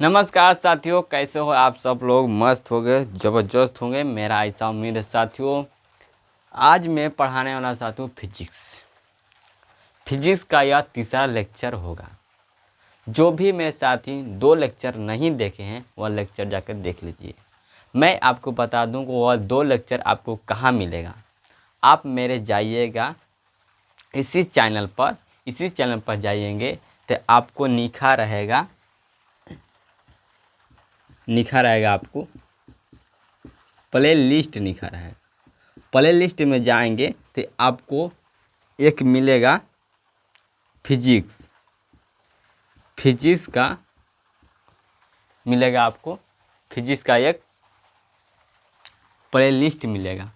नमस्कार साथियों, कैसे हो आप सब लोग। मस्त हो गए, ज़बरदस्त होंगे, मेरा ऐसा उम्मीद है साथियों। आज मैं पढ़ाने वाला साथियों फिजिक्स का यह तीसरा लेक्चर होगा। जो भी मेरे साथी 2 लेक्चर नहीं देखे हैं वह लेक्चर जाकर देख लीजिए। मैं आपको बता दूं कि वह 2 लेक्चर आपको कहाँ मिलेगा। आप मेरे जाइएगा इसी चैनल पर जाइएंगे तो आपको लिखा रहेगा आपको प्ले लिस्ट लिखा रहेगा। प्ले लिस्ट में जाएंगे तो आपको एक मिलेगा फिजिक्स का मिलेगा। आपको फिजिक्स का एक प्ले लिस्ट मिलेगा,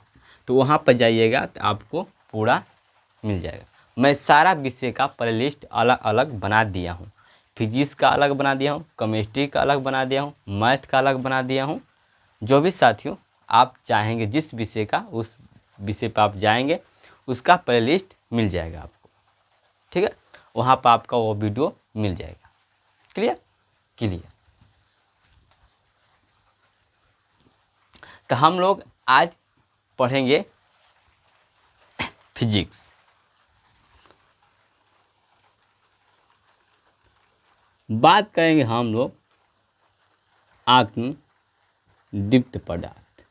तो वहाँ पर जाइएगा तो आपको पूरा मिल जाएगा। मैं सारा विषय का प्ले लिस्ट अलग अलग बना दिया हूँ। फिजिक्स का अलग बना दिया हूँ, केमिस्ट्री का अलग बना दिया हूँ, मैथ का अलग बना दिया हूँ। जो भी साथियों आप चाहेंगे जिस विषय का, उस विषय पर आप जाएंगे उसका प्ले लिस्ट मिल जाएगा आपको। ठीक है, वहाँ पर आपका वो वीडियो मिल जाएगा। क्लियर। तो हम लोग आज पढ़ेंगे फिजिक्स। बात करेंगे हम लोग आत्मदीप्त पदार्थ।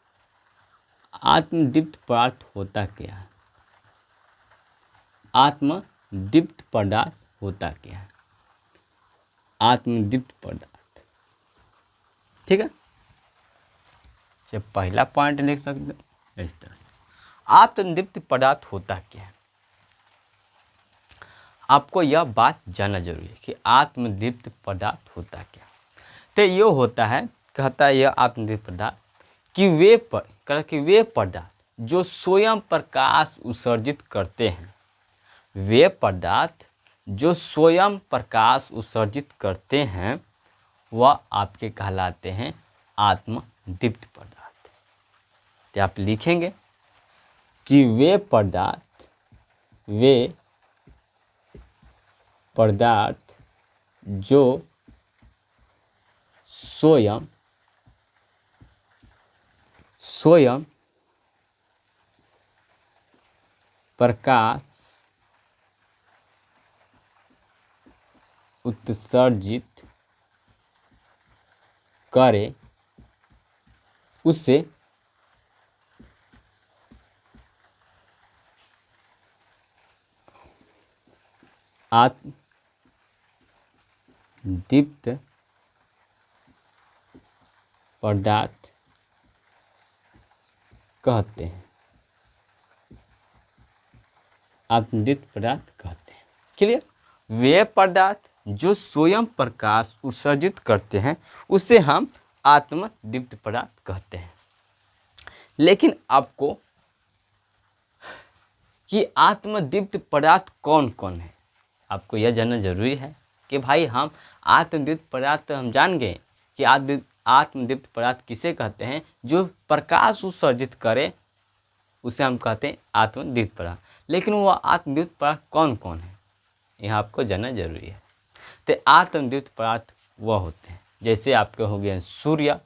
आत्मदीप्त पदार्थ होता क्या है? आत्मदीप्त पदार्थ होता क्या है? आत्मदीप्त पदार्थ, ठीक है। जब पहला पॉइंट लिख सकते हैं इस तरह से, आत्मदीप्त पदार्थ होता क्या है। आपको यह बात जानना जरूरी है कि आत्मदीप्त पदार्थ होता क्या। तो ये होता है, कहता है यह आत्मदीप्त पदार्थ कि वे पदार्थ जो स्वयं प्रकाश उत्सर्जित करते हैं, वे पदार्थ जो स्वयं प्रकाश उत्सर्जित करते हैं वह आपके कहलाते हैं आत्मदीप्त पदार्थ। तो आप लिखेंगे कि वे पदार्थ जो स्वयं प्रकाश उत्सर्जित करे उसे आत्मदीप्त पदार्थ कहते हैं। आत्मदीप्त पदार्थ कहते हैं। क्लियर। वे पदार्थ जो स्वयं प्रकाश उत्सर्जित करते हैं उसे हम आत्मदीप्त पदार्थ कहते हैं। लेकिन आपको कि आत्मदीप्त पदार्थ कौन कौन है, आपको यह जानना जरूरी है कि भाई हम आत्मदीप्त पदार्थ हम जान गए कि आत्मदीप्त पदार्थ किसे कहते हैं। जो प्रकाश उत्सर्जित करे उसे हम कहते हैं आत्मदीप्त पदार्थ। लेकिन वह आत्मदीप्त पदार्थ कौन कौन है, यह आपको जानना जरूरी है। तो आत्मदीप्त पदार्थ वह होते हैं जैसे आपके हो गए सूर्य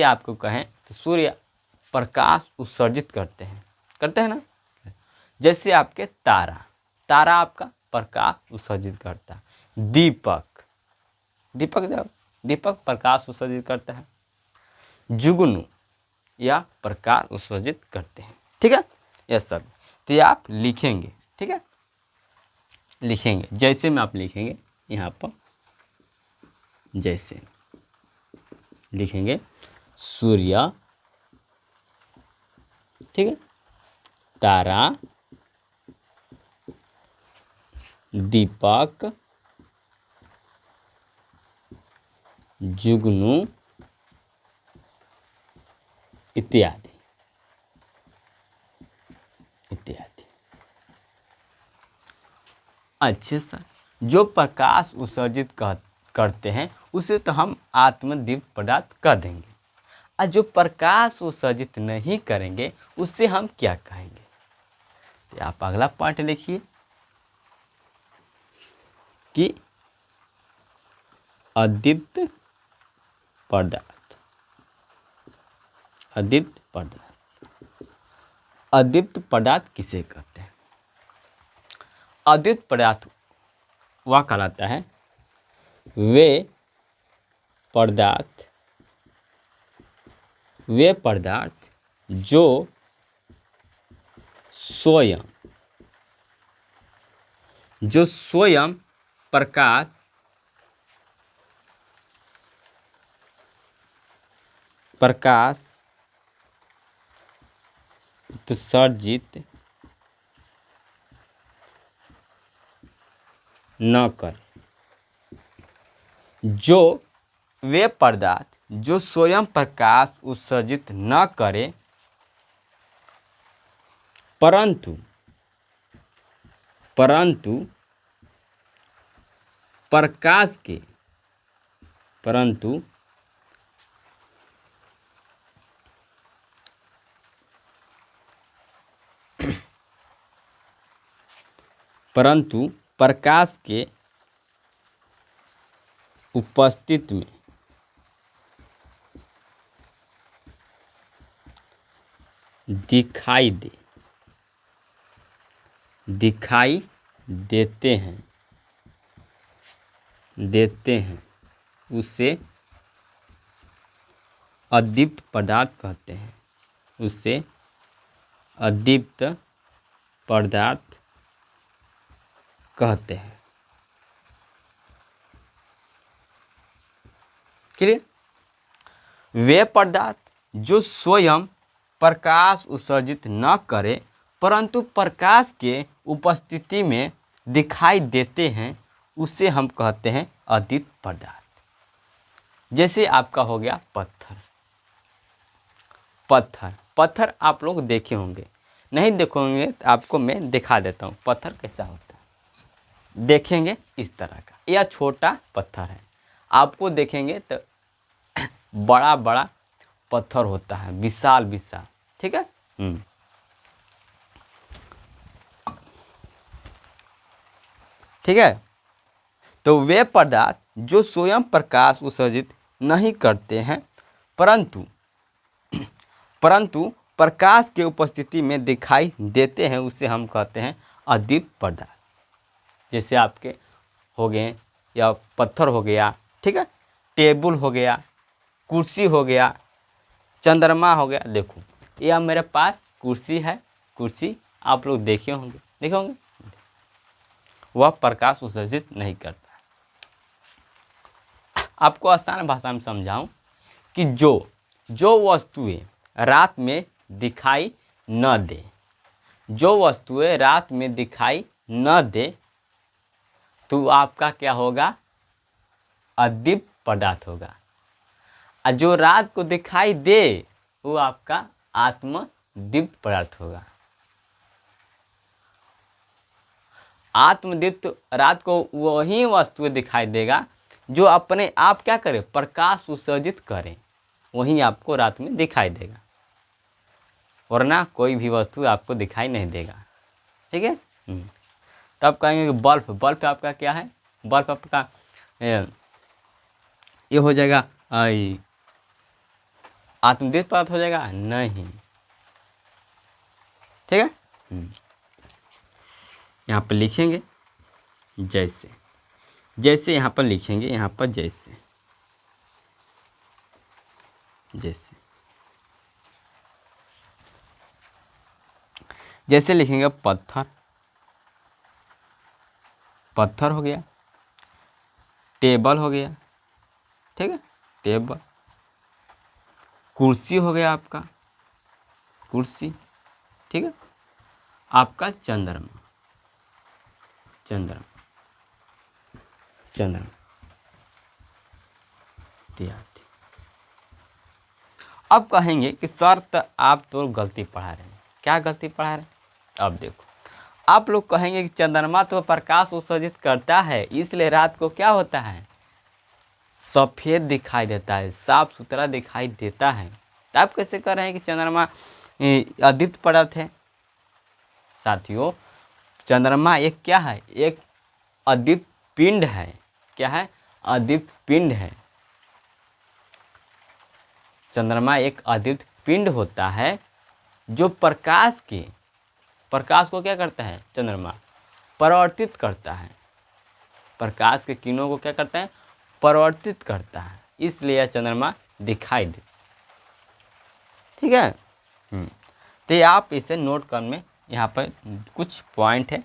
आपको कहें तो सूर्य प्रकाश उत्सर्जित करते हैं ना। जैसे आपके तारा आपका प्रकाश उत्सर्जित करता है। दीपक प्रकाश उत्सर्जित करता है। जुगनू या प्रकाश उत्सर्जित करते हैं। ठीक है, यह सब तो आप लिखेंगे। ठीक है, लिखेंगे जैसे में आप लिखेंगे यहाँ पर, जैसे लिखेंगे सूर्य, ठीक है, तारा, दीपक, जुगनू इत्यादि। अच्छे सर, जो प्रकाश उत्सर्जित करते हैं उसे तो हम आत्मदीप्त पदार्थ कह देंगे, और जो प्रकाश उत्सर्जित नहीं करेंगे उससे हम क्या कहेंगे। तो आप अगला पॉइंट लिखिए कि अदीप्त पदार्थ। अदीप्त पदार्थ, अदीप्त पदार्थ किसे कहते हैं? अदीप्त पदार्थ वह कहलाता है वे पदार्थ जो स्वयं प्रकाश उत्सर्जित न करे। वे पदार्थ जो स्वयं प्रकाश उत्सर्जित न करे परंतु प्रकाश के उपस्थिति में दिखाई देते हैं उसे अदीप्त पदार्थ कहते हैं। उसे अदीप्त पदार्थ कहते हैं। क्लियर? वे पदार्थ जो स्वयं प्रकाश उत्सर्जित न करे परंतु प्रकाश के उपस्थिति में दिखाई देते हैं उसे हम कहते हैं अदीप्त पदार्थ। जैसे आपका हो गया पत्थर आप लोग देखे होंगे, नहीं देखोगे तो आपको मैं दिखा देता हूँ पत्थर कैसा होता है। देखेंगे इस तरह का, यह छोटा पत्थर है, आपको देखेंगे तो बड़ा बड़ा पत्थर होता है, विशाल, ठीक है। ठीक है, तो वे पदार्थ जो स्वयं प्रकाश उत्सर्जित नहीं करते हैं परंतु प्रकाश के उपस्थिति में दिखाई देते हैं उसे हम कहते हैं अदीप्त पदार्थ। जैसे आपके हो गए या पत्थर हो गया, ठीक है, टेबल हो गया, कुर्सी हो गया, चंद्रमा हो गया। देखो यह मेरे पास कुर्सी है, कुर्सी आप लोग देखे होंगे, वह प्रकाश उत्सर्जित नहीं करता। आपको आसान भाषा में समझाऊं कि जो वस्तुएं रात में दिखाई न दे, तो आपका क्या होगा? अदीप्त पदार्थ होगा। और जो रात को दिखाई दे वो आपका आत्मदीप्त पदार्थ होगा। आत्मदीप्त रात को वही वस्तुएं दिखाई देगा जो अपने आप क्या करे? प्रकाश उत्सर्जित करे, वही आपको रात में दिखाई देगा, वरना कोई भी वस्तु आपको दिखाई नहीं देगा। ठीक है। तब कहेंगे कि बल्ब आपका क्या है? बल्ब आपका ये हो जाएगा आत्मदीप्त पदार्थ हो जाएगा? नहीं। ठीक है। यहाँ पर लिखेंगे जैसे यहाँ पर लिखेंगे, यहाँ पर जैसे लिखेंगे पत्थर हो गया, टेबल हो गया, ठीक है, टेबल, कुर्सी हो गया आपका, कुर्सी, ठीक है, आपका चंद्रमा इत्यादि। अब कहेंगे कि सर तो आप तो गलती पढ़ा रहे हैं। क्या गलती पढ़ा रहे हैं? अब देखो, आप लोग कहेंगे कि चंद्रमा तो प्रकाश उत्सर्जित करता है, इसलिए रात को क्या होता है? सफ़ेद दिखाई देता है, साफ सुथरा दिखाई देता है। तो आप कैसे कह रहे हैं कि चंद्रमा अदीप्त पदार्थ है? साथियों, चंद्रमा एक क्या है? एक अदीप्त पिंड है। क्या है? अदीप्त पिंड है। चंद्रमा एक अदीप्त पिंड होता है जो प्रकाश को क्या करता है? चंद्रमा परावर्तित करता है। प्रकाश के किरणों को क्या करता है? परावर्तित करता है, इसलिए यह चंद्रमा दिखाई दे। ठीक है। तो ये आप इसे नोट कर में, यहाँ पर कुछ पॉइंट है,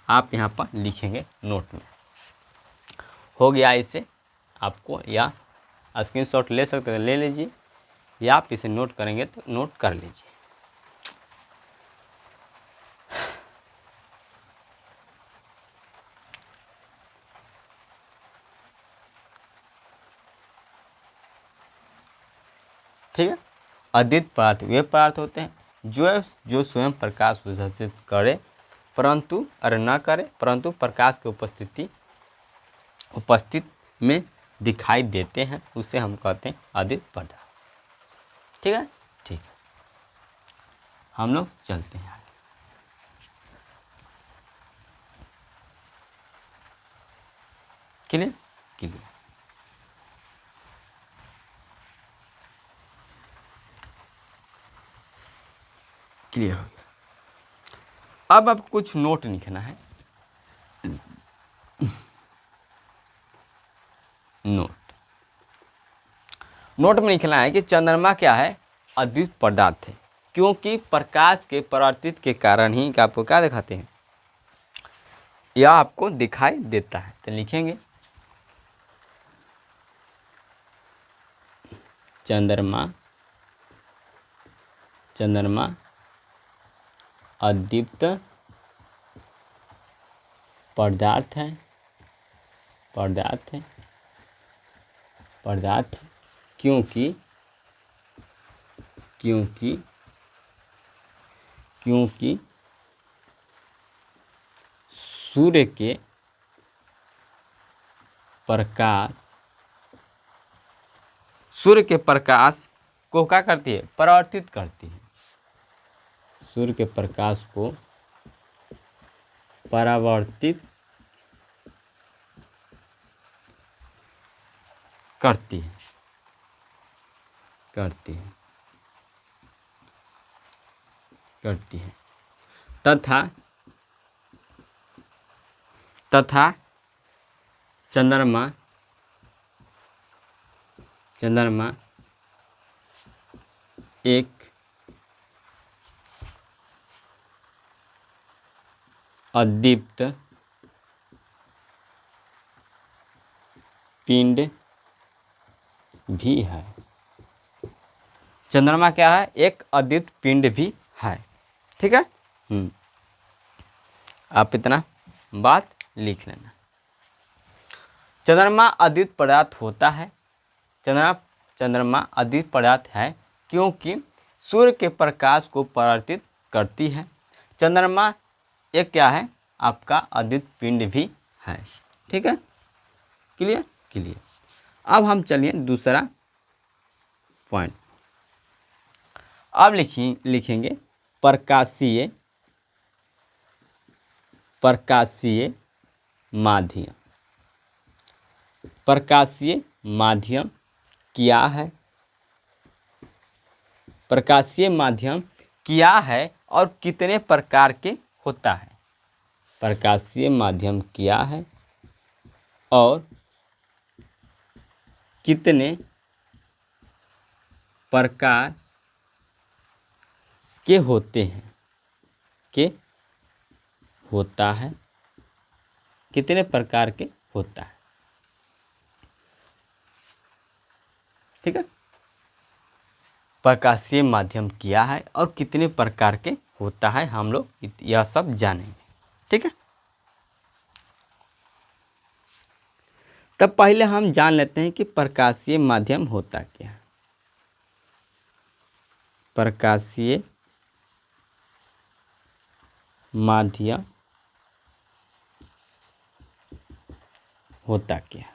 आप यहाँ पर लिखेंगे नोट में। हो गया इसे आपको, या स्क्रीनशॉट ले सकते हैं ले लीजिए, या आप इसे नोट करेंगे तो नोट कर लीजिए। ठीक है। अद्वित पदार्थ वे पदार्थ होते हैं जो स्वयं प्रकाश उत्सर्जित करे न करे परंतु प्रकाश की उपस्थित में दिखाई देते हैं, उसे हम कहते हैं अद्वित पदार्थ। ठीक है। ठीक है, हम लोग चलते हैं आगे। Clear clear. क्लियर हो गया। अब आपको कुछ नोट लिखना है। नोट में लिखना है कि चंद्रमा क्या है? अद्वित पदार्थ है, क्योंकि प्रकाश के परावर्तित के कारण ही आपको क्या दिखाते हैं? यह आपको दिखाई देता है। तो लिखेंगे चंद्रमा अद्वित पदार्थ है, क्योंकि सूर्य के प्रकाश को क्या करती है? परावर्तित करती है। सूर्य के प्रकाश को परावर्तित करती है तथा चंद्रमा एक अदीप्त पिंड भी है। चंद्रमा क्या है? एक अदीप्त पिंड भी है। ठीक है। आप इतना बात लिख लेना। चंद्रमा अद्वित पदार्थ होता है। चंद्रमा अद्वित पदार्थ है क्योंकि सूर्य के प्रकाश को परावर्तित करती है। चंद्रमा एक क्या है? आपका अद्वित पिंड भी है। ठीक है। Clear clear. अब हम चलिए दूसरा पॉइंट। अब लिखेंगे प्रकाशीय माध्यम। प्रकाशीय माध्यम क्या है? प्रकाशीय माध्यम क्या है और कितने प्रकार के होता है? प्रकाशीय माध्यम क्या है और कितने प्रकार के होते हैं? कितने प्रकार के होता है? ठीक है। प्रकाशीय माध्यम क्या है और कितने प्रकार के होता है, हम लोग यह सब जानेंगे। ठीक है। तब पहले हम जान लेते हैं कि प्रकाशीय माध्यम होता क्या है। प्रकाशीय माध्यम होता क्या है,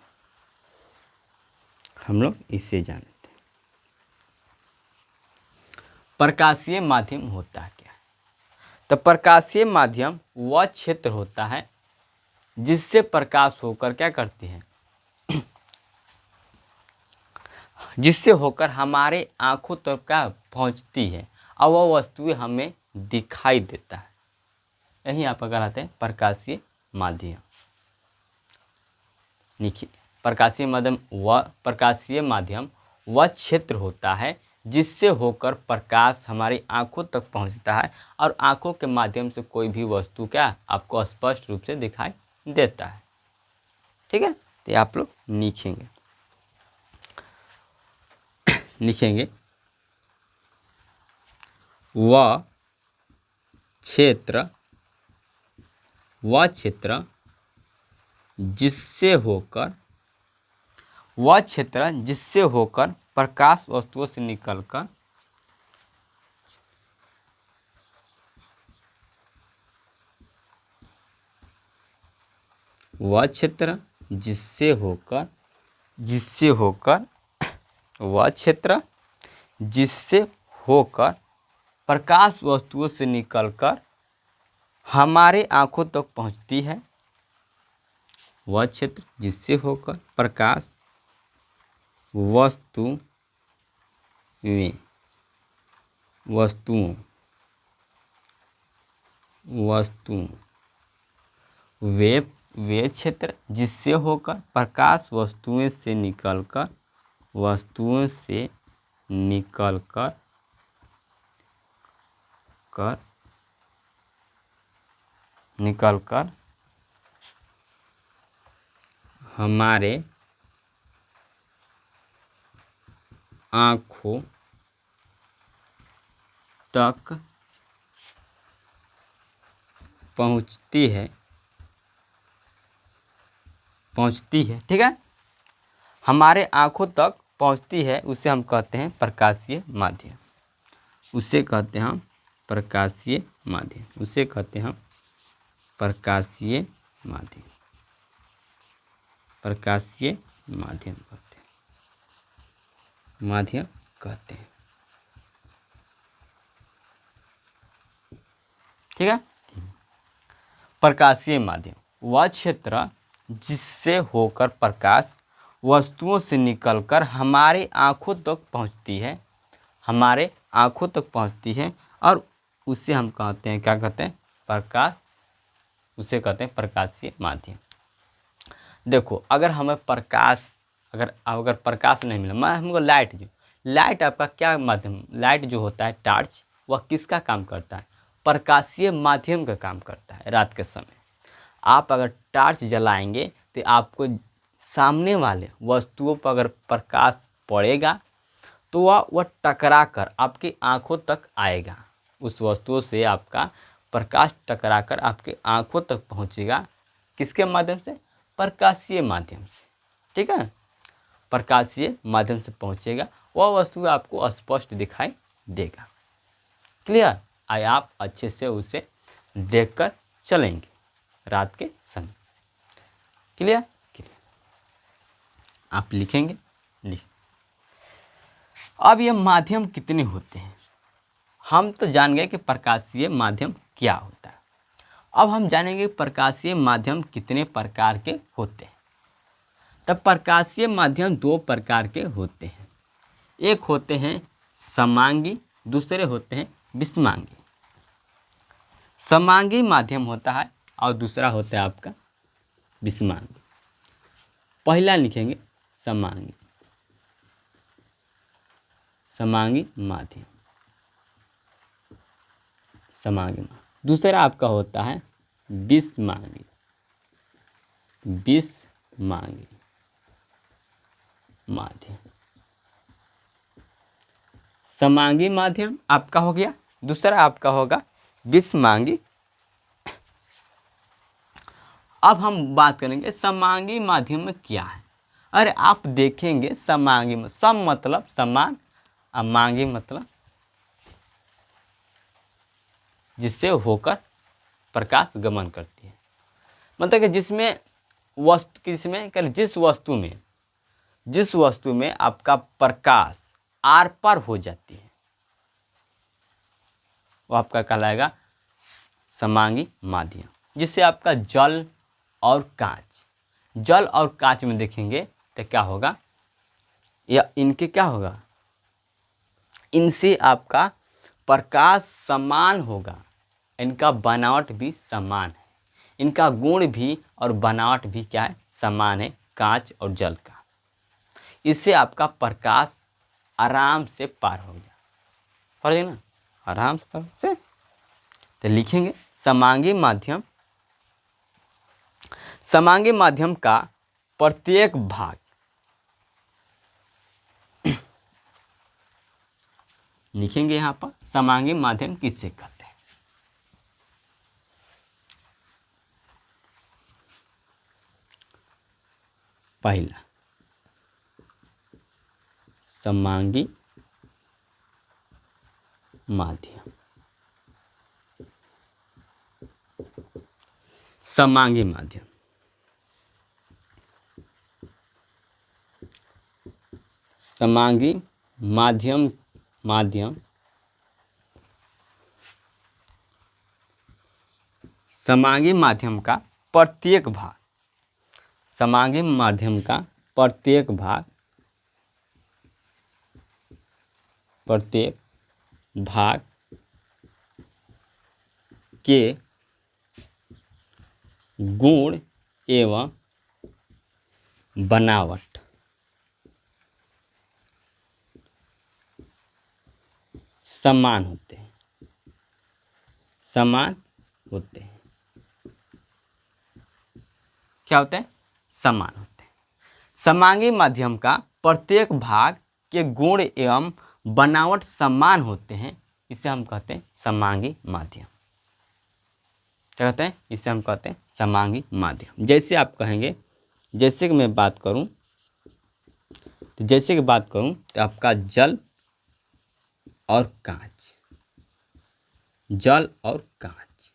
हम लोग इसे जानते हैं। प्रकाशीय माध्यम होता क्या है? तो प्रकाशीय माध्यम वह क्षेत्र होता है जिससे प्रकाश होकर क्या करती है? जिससे होकर हमारे आँखों तक क्या पहुँचती है और वह वस्तुएं हमें दिखाई देता है। यही आपका कहलाते हैं प्रकाशीय माध्यम। देखिए प्रकाशीय माध्यम वह क्षेत्र होता है जिससे होकर प्रकाश हमारी आँखों तक पहुँचता है और आँखों के माध्यम से कोई भी वस्तु क्या आपको स्पष्ट रूप से दिखाई देता है। ठीक है, तो आप लोग लिखेंगे वह क्षेत्र जिससे होकर प्रकाश वस्तुओं से निकलकर प्रकाश वस्तुओं से निकलकर हमारे आँखों तक पहुँचती है। वह क्षेत्र जिससे होकर प्रकाश वे क्षेत्र जिससे होकर प्रकाश वस्तुओं से निकलकर हमारे आँखों तक पहुँचती है। ठीक है, हमारे आँखों तक पहुँचती है, उसे हम कहते हैं प्रकाशीय माध्यम। उसे कहते हैं प्रकाशीय माध्यम कहते हैं। ठीक है, प्रकाशीय माध्यम वह क्षेत्र जिससे होकर प्रकाश वस्तुओं से निकलकर हमारे आँखों तक पहुँचती है और उसे हम कहते हैं उसे कहते हैं प्रकाशीय माध्यम। देखो, अगर हमें अगर प्रकाश नहीं मिला, हमको लाइट आपका क्या माध्यम, लाइट जो होता है टार्च, वह किसका काम करता है? प्रकाशीय माध्यम का काम करता है। रात के समय आप अगर टार्च जलाएंगे तो आपको सामने वाले वस्तुओं पर अगर प्रकाश पड़ेगा तो वह टकरा कर आपकी आँखों तक आएगा। उस वस्तुओं से आपका प्रकाश टकरा कर आपके आँखों तक पहुँचेगा। किसके माध्यम से? प्रकाशीय माध्यम से। ठीक है, प्रकाशीय माध्यम से पहुँचेगा, वह वस्तु आपको स्पष्ट दिखाई देगा। क्लियर? आइए आप अच्छे से उसे देखकर चलेंगे रात के समय। क्लियर? आप लिखेंगे। अब ये माध्यम कितने होते हैं? हम तो जान गए कि प्रकाशीय माध्यम क्या होता है। अब हम जानेंगे प्रकाशीय माध्यम कितने प्रकार के होते हैं। तब प्रकाशीय माध्यम दो प्रकार के होते हैं। एक होते हैं समांगी, दूसरे होते हैं विषमांगी। समांगी माध्यम होता है और दूसरा होता है आपका विषमांगी। पहला लिखेंगे समांगी माध्यम। दूसरा आपका होता है विषमांगी माध्यम। समांगी माध्यम आपका हो गया, दूसरा आपका होगा विषमांगी। अब हम बात करेंगे समांगी माध्यम में क्या है। अरे आप देखेंगे समांगी में सम मतलब समान और मांगी मतलब जिससे होकर प्रकाश गमन करती है। मतलब कि जिस वस्तु में आपका प्रकाश आर पार हो जाती है वो आपका कहलाएगा समांगी माध्यम। जिससे आपका जल और कांच में देखेंगे तो क्या होगा, या इनके क्या होगा, इनसे आपका प्रकाश समान होगा, इनका बनावट भी समान है, इनका गुण भी और बनावट भी क्या है, समान है कांच और जल का। इससे आपका प्रकाश आराम से पार हो जाए, पढ़ ना, आराम से। तो लिखेंगे समांगी माध्यम, समांगी माध्यम का प्रत्येक भाग, लिखेंगे यहाँ पर समांगी माध्यम किससे कहते हैं। पहला समांगी माध्यम, समांगी माध्यम, समांगी माध्यम, समांगी माध्यम का प्रत्येक भाग, समांगी माध्यम का प्रत्येक भाग, प्रत्येक भाग के गुण एवं बनावट समान होते हैं, समान होते हैं। क्या होते हैं, समान होते हैं। समांगी माध्यम का प्रत्येक भाग के गुण एवं बनावट समान होते हैं, इसे हम कहते हैं समांगी माध्यम। क्या कहते हैं, इसे हम कहते हैं समांगी माध्यम। जैसे आप कहेंगे, जैसे कि मैं बात करूं, तो जैसे कि बात करूं तो आपका जल और कांच, जल और कांच,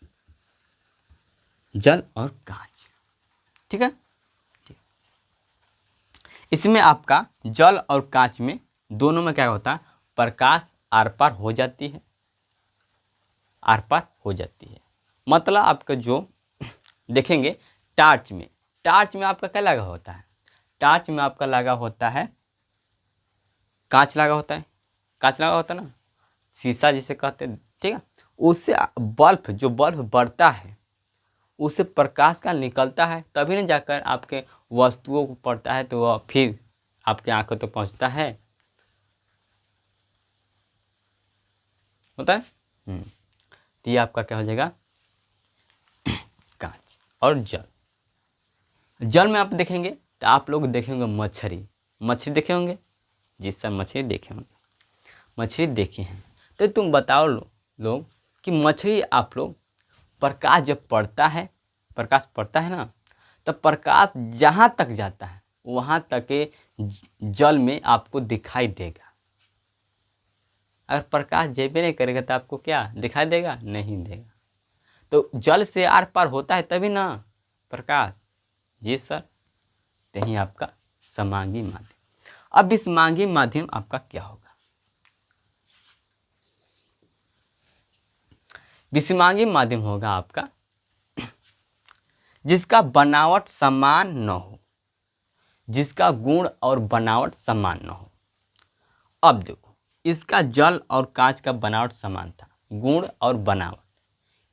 जल और कांच, ठीक है। इसमें आपका जल और कांच में दोनों में क्या होता है, प्रकाश आर पार हो जाती है, आर पार हो जाती है। मतलब आपका जो देखेंगे टार्च में, टार्च में आपका क्या लगा होता है, टार्च में आपका लगा होता है कांच लगा होता है, कांच लगा होता है ना, शीशा जिसे कहते हैं, ठीक है। उससे बल्ब, जो बल्ब बढ़ता है उससे प्रकाश का निकलता है, तभी ना जाकर आपके वस्तुओं को पड़ता है, तो वह फिर आपके आंखों तक पहुंचता है, होता है। तो ये आपका क्या हो जाएगा, कांच और जल। जल में आप देखेंगे तो आप लोग देखेंगे मछली, मछली देखे होंगे, जिस सब मछली देखे होंगे, मछली देखे हैं। तो तुम बताओ लोग कि मछली आप लोग प्रकाश जब पड़ता है, प्रकाश पड़ता है ना, तब प्रकाश जहाँ तक जाता है वहाँ तक के जल में आपको दिखाई देगा। अगर प्रकाश जेबे नहीं करेगा तो आपको क्या दिखाई देगा, नहीं देगा। तो जल से आर पार होता है तभी ना प्रकाश, जी सर। यही आपका समांगी माध्यम। अब विषमांगी माध्यम आपका क्या होगा, विषमांगी माध्यम होगा आपका जिसका बनावट समान न हो, जिसका गुण और बनावट समान न हो। अब देखो, इसका जल और कांच का बनावट समान था, गुण और बनावट,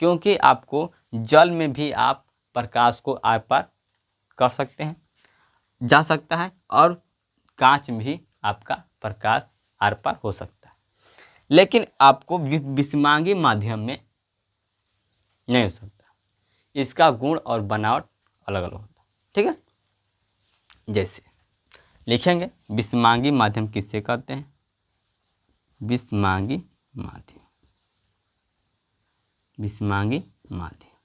क्योंकि आपको जल में भी आप प्रकाश को आर पार कर सकते हैं, जा सकता है, और कांच में भी आपका प्रकाश आर पार हो सकता है। लेकिन आपको विषमांगी माध्यम में नहीं हो सकता, इसका गुण और बनावट अलग अलग होता है, ठीक है। जैसे लिखेंगे विषमांगी माध्यम किससे कहते हैं, विषमांगी माध्यम, विषमांगी माध्यम,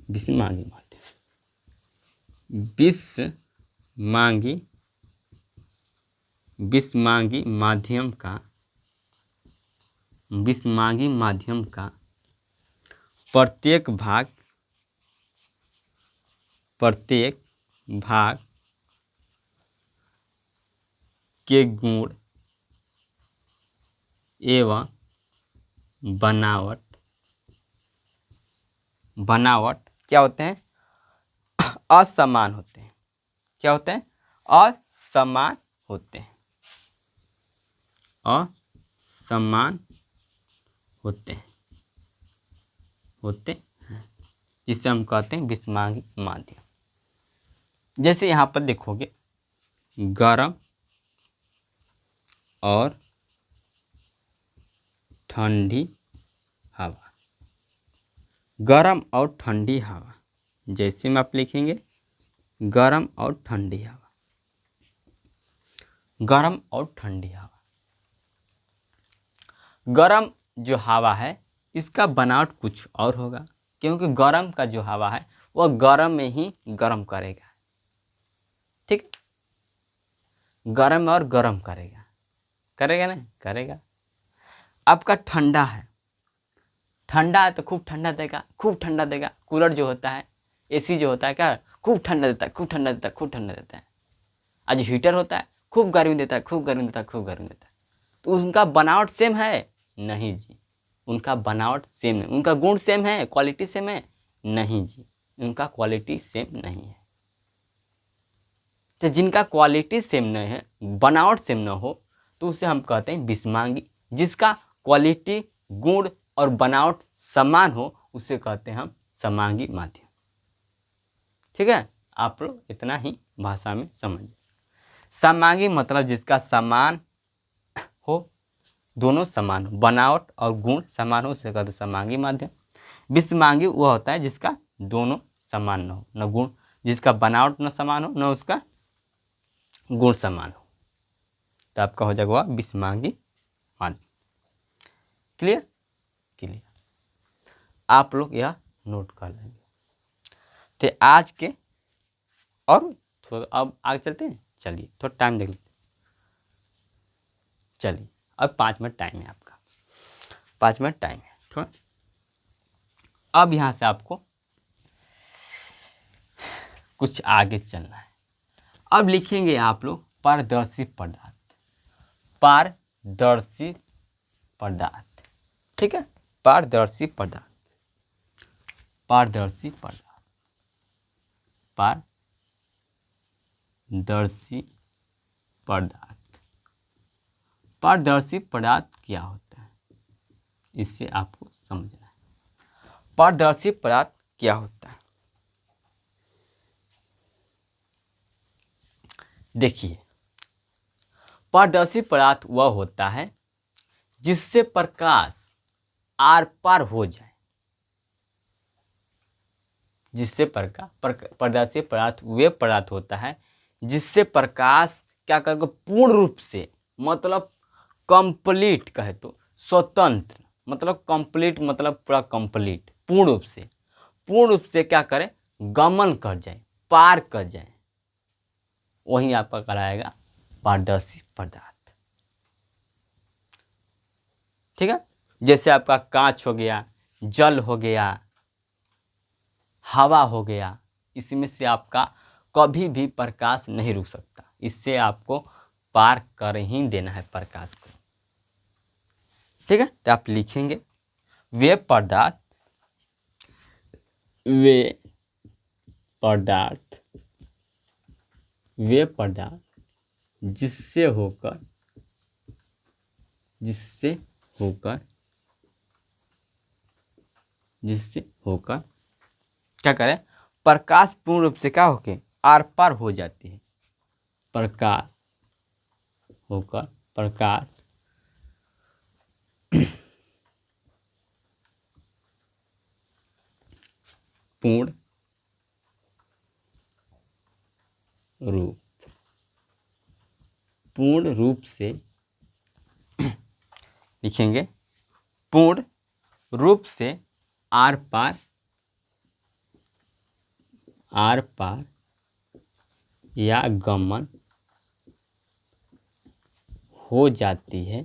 विषमांगी माध्यम, विषमांगी, विषमांगी माध्यम का, विषमांगी माध्यम का प्रत्येक भाग, प्रत्येक भाग के गुण एवं बनावट, बनावट क्या होते हैं, असमान होते हैं, क्या होते हैं? असमान होते हैं, असमान होते हैं, जिसे हम कहते हैं विषमांगी माध्यम। जैसे यहाँ पर देखोगे गर्म और ठंडी हवा, गर्म और ठंडी हवा, जैसे में आप लिखेंगे गर्म और ठंडी हवा, गर्म और ठंडी हवा। गर्म जो हवा है इसका बनावट कुछ और होगा, क्योंकि गर्म का जो हवा है वह गर्म में ही गर्म करेगा, ठीक है, गर्म और गर्म करेगा, करेगा ना, करेगा। आपका ठंडा है, ठंडा है तो खूब ठंडा देगा, खूब ठंडा देगा। कूलर जो होता है, एसी जो होता है, क्या खूब ठंडा देता है, खूब ठंडा देता है, खूब ठंडा देता है। आज हीटर होता है, खूब गर्मी देता है, खूब गर्मी देता है, खूब गर्मी देता है। तो उनका बनावट सेम है? नहीं जी, उनका बनावट सेम नहीं। उनका गुण सेम है, क्वालिटी सेम है? नहीं जी, उनका क्वालिटी सेम नहीं है। तो जिनका क्वालिटी सेम नहीं है, बनावट सेम न हो, तो उसे हम कहते हैं विषमांगी। जिसका क्वालिटी, गुण और बनावट समान हो उसे कहते हैं हम समांगी माध्यम। ठीक है, आप लोग इतना ही भाषा में समझिए। समांगी मतलब जिसका समान हो, दोनों समान हो, बनावट और गुण समान हो, उसे कहते हैं समांगी माध्यम। विषमांगी वह होता है जिसका दोनों समान न हो, न गुण, जिसका बनावट न समान हो, न उसका गुण समान हो, तो आपका हो जाएगा वह विषमांगी माध्यम। क्लियर? क्लियर। आप लोग यह नोट कर लेंगे। तो आज के, और थोड़ा अब आगे चलते हैं, चलिए थोड़ा टाइम देख लेते हैं। चलिए अब 5 मिनट टाइम है आपका, 5 मिनट टाइम है थोड़ा। अब यहाँ से आपको कुछ आगे चलना है। अब लिखेंगे आप लोग पारदर्शी पदार्थ, पारदर्शी पदार्थ, ठीक है, पारदर्शी पदार्थ, पारदर्शी पदार्थ, पारदर्शी पदार्थ। पारदर्शी पदार्थ क्या होता है, इससे आपको समझना है। पारदर्शी पदार्थ क्या होता है? देखिए, पारदर्शी पदार्थ वह होता है जिससे प्रकाश आर पार हो जाए, जिससे पारदर्शी पदार्थ वे पदार्थ होता है जिससे प्रकाश क्या करके पूर्ण रूप से, मतलब कंप्लीट कहे तो स्वतंत्र, मतलब कंप्लीट मतलब पूरा कंप्लीट, पूर्ण रूप से क्या करे, गमन कर जाए, पार कर जाए, वही आपका कहलाएगा पारदर्शी पदार्थ। ठीक है, जैसे आपका कांच हो गया, जल हो गया, हवा हो गया, इसमें से आपका कभी भी प्रकाश नहीं रुक सकता, इससे आपको पार कर ही देना है प्रकाश को। ठीक है, तो आप लिखेंगे वे पदार्थ, वे पदार्थ, वे पदार्थ जिससे होकर, जिससे होकर, जिससे होकर क्या करें, प्रकाश पूर्ण रूप से क्या होके आर पार हो जाती है, प्रकाश होकर, प्रकाश पूर्ण रूप, पूर्ण रूप से लिखेंगे, पूर्ण रूप से आर पार, आर पार या गमन हो जाती है,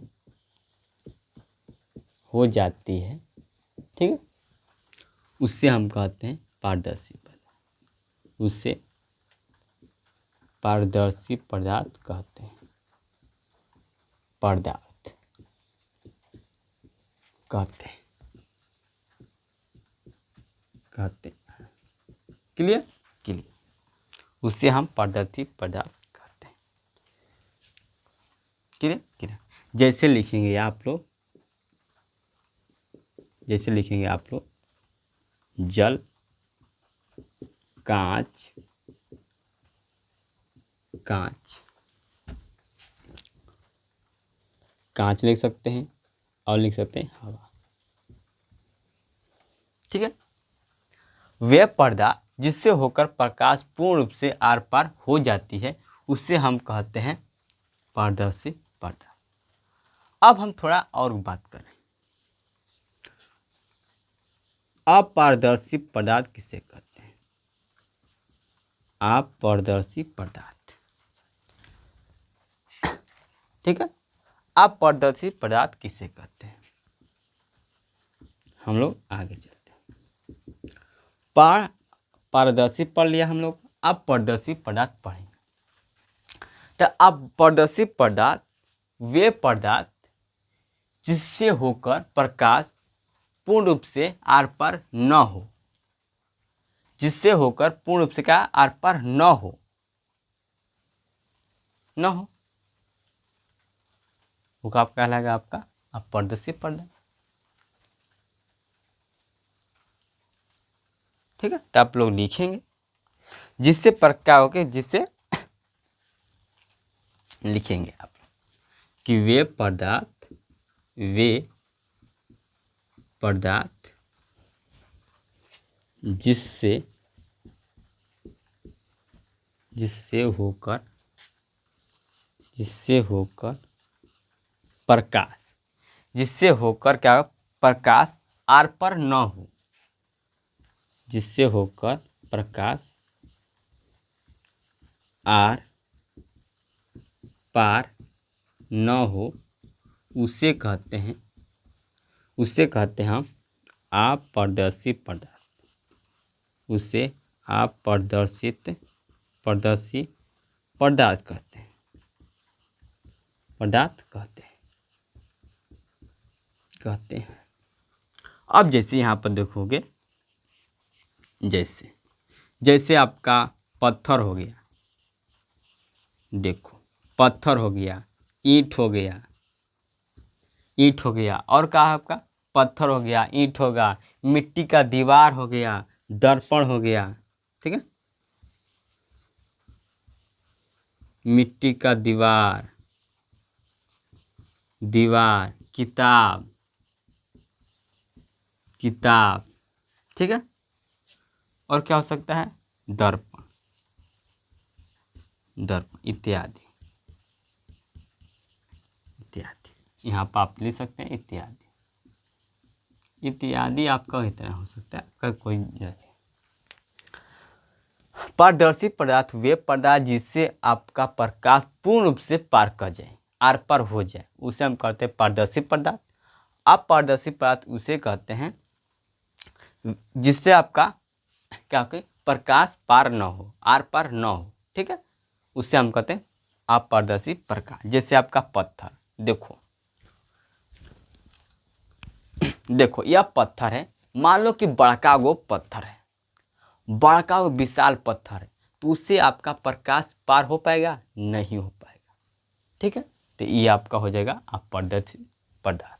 हो जाती है। ठीक है, उससे हम कहते हैं पारदर्शी पदार्थ, उससे पारदर्शी पदार्थ कहते हैं, पदार्थ कहते हैं, कहते हैं। क्लियर? क्लियर। उसे हम पारदर्शी पदार्थ कहते हैं। Clear clear. जैसे लिखेंगे आप लोग, जैसे लिखेंगे आप लोग जल, कांच, कांच, कांच लिख सकते हैं और लिख सकते हैं हवा। ठीक है। वह पर्दा जिससे होकर प्रकाश पूर्ण रूप से आर पार हो जाती है उसे हम कहते हैं पारदर्शी पर्दा। अब हम थोड़ा और बात करें, अपारदर्शी पदार्थ किसे कहते हैं? अपारदर्शी पदार्थ, ठीक है। अपारदर्शी पदार्थ किसे कहते हैं? हम लोग आगे चलते हैं। पारदर्शी पढ़ लिया हम लोग, अब पारदर्शी पदार्थ पढ़ेंगे। तो अपारदर्शी पदार्थ वे पदार्थ जिससे होकर प्रकाश पूर्ण रूप से आर पार न हो, जिससे होकर पूर्ण रूप से क्या आर पार न हो, न हो, वो क्या कहलाएगा आपका अपारदर्शी पर्दा। ठीक है। तो आप लोग लिखेंगे जिससे क्या होगा, जिससे लिखेंगे आप कि वे पदार्थ जिससे होकर प्रकाश, जिससे होकर क्या प्रकाश आर पर न हो, जिससे होकर प्रकाश आर पार न हो उसे कहते हैं हम अपारदर्शी पदार्थ। उसे अपारदर्शी पदार्थ कहते हैं, कहते हैं। अब जैसे यहाँ पर देखोगे, जैसे आपका पत्थर हो गया, देखो पत्थर हो गया, ईंट हो गया, और क्या है आपका पत्थर हो गया, ईंट होगा, मिट्टी का दीवार हो गया, दर्पण हो गया। ठीक है। मिट्टी का दीवार, किताब, ठीक है। और क्या हो सकता है दर्पण इत्यादि। यहाँ पर आप लिख सकते हैं इत्यादि आपका इतना हो सकता है, कोई नहीं। पारदर्शी पदार्थ वे पदार्थ जिससे आपका प्रकाश पूर्ण रूप से पार कर जाए, आर पार हो जाए, उसे हम कहते हैं पारदर्शी पदार्थ। अपारदर्शी पदार्थ उसे कहते हैं जिससे आपका क्या कहते प्रकाश पार न हो, आर पार न हो। ठीक है। उसे हम कहते हैं अपारदर्शी प्रकाश। जैसे आपका पत्थर, देखो यह पत्थर है, मान लो कि बड़का वो पत्थर है, बड़का वो विशाल पत्थर है, तो उससे आपका प्रकाश पार हो पाएगा? नहीं हो पाएगा। ठीक है। तो ये आपका हो जाएगा अपारदर्शी पदार्थ।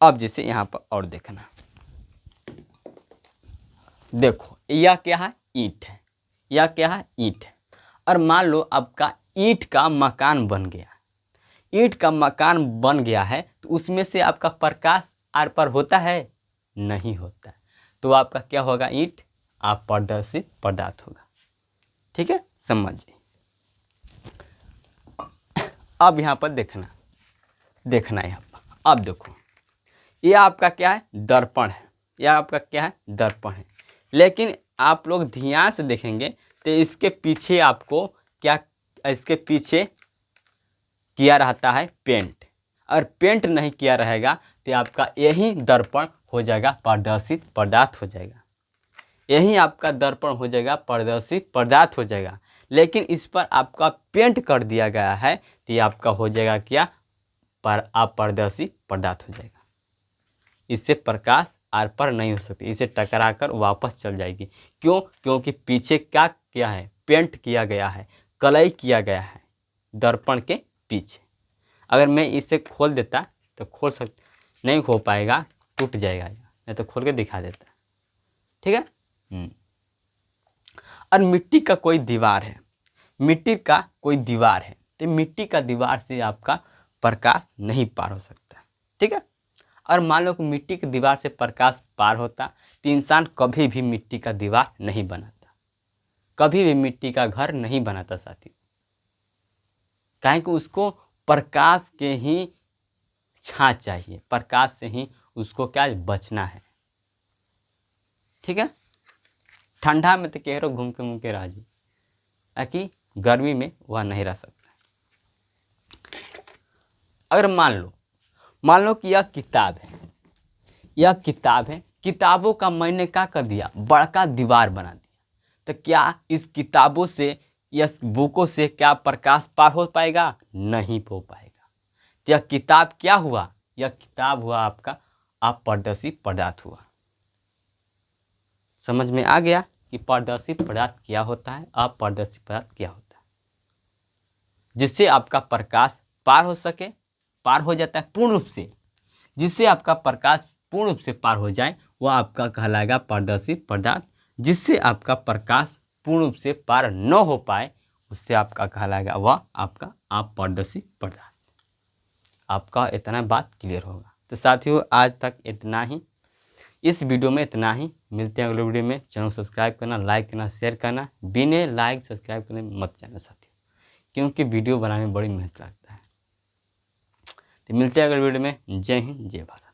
अब जैसे यहाँ पर और देखना, देखो यह क्या है ईंट है, यह क्या है ईंट है। और मान लो आपका ईंट का मकान बन गया है, तो उसमें से आपका प्रकाश आर पार होता है? नहीं होता है। तो आपका क्या होगा ईंट अपारदर्शी पदार्थ होगा। ठीक है, समझिए। अब यहाँ पर देखना यहाँ पर। अब देखो ये आपका क्या है दर्पण है, यह आपका क्या है दर्पण है। लेकिन आप लोग ध्यान से देखेंगे तो इसके पीछे आपको क्या, इसके पीछे किया रहता है पेंट। और पेंट नहीं किया रहेगा तो आपका यही दर्पण हो जाएगा पारदर्शी पदार्थ हो जाएगा, यही आपका दर्पण हो जाएगा पारदर्शी पदार्थ हो जाएगा। लेकिन इस पर आपका पेंट कर दिया गया है तो ये आपका हो जाएगा क्या अपारदर्शी पदार्थ हो जाएगा। इससे प्रकाश आर पार नहीं हो सकती, इसे टकरा कर वापस चल जाएगी। क्यों? क्योंकि पीछे क्या किया है, पेंट किया गया है, कलई किया गया है दर्पण के पीछे। अगर मैं इसे खोल देता तो नहीं हो पाएगा, टूट जाएगा, नहीं तो खोल के दिखा देता। ठीक है। और मिट्टी का कोई दीवार है, मिट्टी का कोई दीवार है, तो मिट्टी का दीवार से आपका प्रकाश नहीं पार हो सकता। ठीक है। और मान लो कि मिट्टी की दीवार से प्रकाश पार होता तो इंसान कभी भी मिट्टी का दीवार नहीं बनाता, कभी भी मिट्टी का घर नहीं बनाता साथी। काहे कि उसको प्रकाश के ही छाँव चाहिए, प्रकाश से ही उसको क्या बचना है। ठीक है। ठंडा में तो केहरो घूम के राजी, ताकि गर्मी में वह नहीं रह सकता। अगर मान लो कि यह किताब है, यह किताब है, किताबों का मैंने क्या कर दिया, बड़का दीवार बना दिया, तो क्या इस किताबों से या बुकों से क्या प्रकाश पार हो पाएगा? नहीं हो पाएगा। तो यह किताब क्या हुआ? यह किताब हुआ आपका अपारदर्शी पदार्थ हुआ। समझ में आ गया कि पारदर्शी पदार्थ क्या होता है, अपारदर्शी पदार्थ क्या होता है? जिससे आपका प्रकाश पार हो सके, पार हो जाता है पूर्ण रूप से, जिससे आपका प्रकाश पूर्ण रूप से पार हो जाए वह आपका कहलाएगा पारदर्शी पदार्थ। जिससे आपका प्रकाश पूर्ण रूप से पार न हो पाए उससे आपका कहलाएगा वह आपका अपारदर्शी पदार्थ। आपका इतना बात क्लियर होगा। तो साथियों आज तक इतना ही, इस वीडियो में इतना ही। मिलते हैं अगले वीडियो में। चैनल सब्सक्राइब करना, लाइक करना, शेयर करना, बिना लाइक सब्सक्राइब करने मत जाना साथियों, क्योंकि वीडियो बनाने में बड़ी मेहनत लगता है। तो मिलते हैं अगले वीडियो में। जय हिंद, जय भारत।